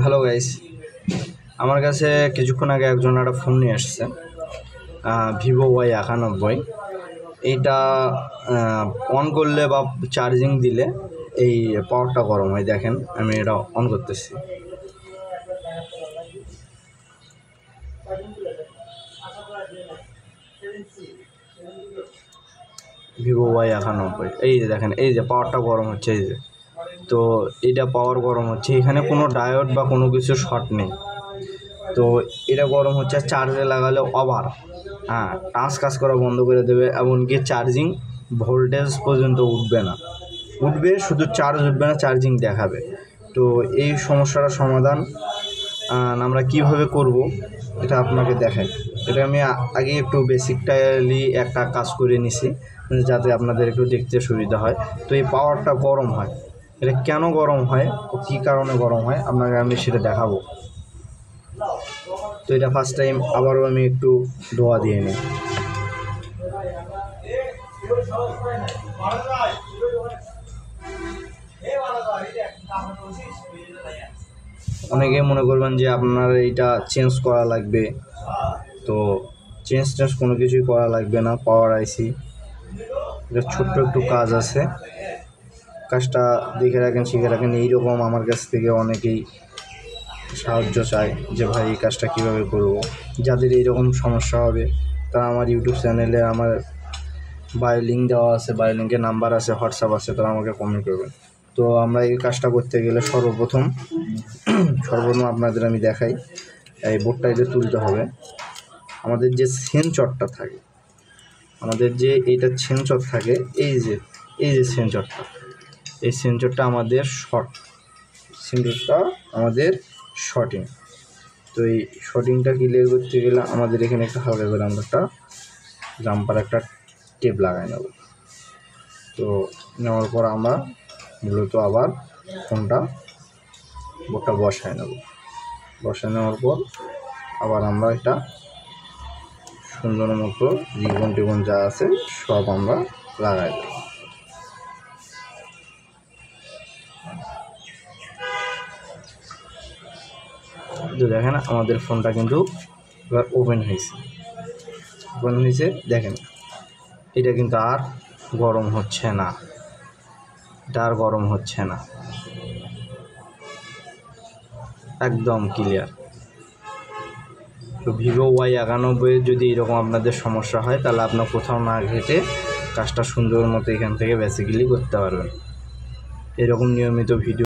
Hello guys, আমার কাছে কিছুক্ষণ আগে একজন একটা ফোন নিয়ে আসছে, ভিভো Y91। এইটা অন করলে বা চার্জিং দিলে এই পাওয়ারটা গরম হয়। দেখেন, আমি এটা অন করতেছি। ভিভো Y91, এই যে দেখেন, এই যে পাওয়ারটা গরম হচ্ছে। এই যে, তো এটা পাওয়ার গরম হচ্ছে, এখানে কোনো ডায়োড বা কোনো কিছু শর্ট নেই। তো এটা গরম হচ্ছে, চার্জে লাগালে ওভার টাচ কাজ করা বন্ধ করে দেবে, এমনকি চার্জিং ভোল্টেজ পর্যন্ত উঠবে শুধু চার্জ উঠবে না, চার্জিং দেখাবে। তো এই সমস্যাটার সমাধান আমরা কিভাবে করব এটা আপনাকে দেখাই। এটা আমি আগে একটু বেসিকটালি একটা কাজ করে নিছি, যাতে আপনাদের একটু দেখতে সুবিধা হয়। তো এই পাওয়ারটা গরম হয়, এটা কেন গরম হয় ও কী কারণে গরম হয় আপনাকে আমি সেটা দেখাবো। তো এটা ফার্স্ট টাইম আবারও আমি একটু ধোয়া দিয়ে নিই। অনেকে মনে করবেন যে আপনার এইটা চেঞ্জ করা লাগবে, তো চেঞ্জ কোনো কিছুই করা লাগবে না। পাওয়ার আইসি, এটা ছোট্ট একটু কাজ আছে, কাজটা দেখে রাখেন, শিখে রাখেন। এইরকম আমার কাছ থেকে অনেকেই সাহায্য চায় যে ভাই এই কাজটা কীভাবে করব। যাদের এইরকম সমস্যা হবে তারা আমার ইউটিউব চ্যানেলে আমার বায়ো লিঙ্ক দেওয়া আছে, বায়ো লিঙ্কের নাম্বার আছে, হোয়াটসঅ্যাপ আছে, তারা আমাকে কমেন্ট করবেন। তো আমরা এই কাজটা করতে গেলে সর্বপ্রথম আপনাদের আমি দেখাই, এই বোর্ডটা এটা তুলতে হবে। আমাদের যে সেন্সরটা থাকে, আমাদের যে এইটা সেন্সর থাকে, এই যে সেন্সরটা, এই সেন্সরটা আমাদের শর্টিং। তো এই শর্টিংটা ক্লিয়ার করতে গেলে আমাদের এখানে একটা হালকা করে আমরা একটা জাম্পার একটা টেপ লাগাই নেব। তো নেওয়ার পর আমরা মূলত আবার বোর্ডটা বসায় নেওয়ার পর আবার আমরা এটা সুন্দর মতো রিবন যা আছে সব আমরা লাগাই দেব। তো দেখেন, আমাদের ফোনটা কিন্তু এবার ওপেন হয়েছে। দেখেন, এটা কিন্তু আর গরম হচ্ছে না, একদম ক্লিয়ার। তো ভিভো Y91 যদি এরকম আপনাদের সমস্যা হয়, তাহলে আপনার কোথাও না ঘেটে কাজটা সুন্দর মতো এখান থেকে বেসিক্যালি করতে পারবেন। এরকম নিয়মিত ভিডিও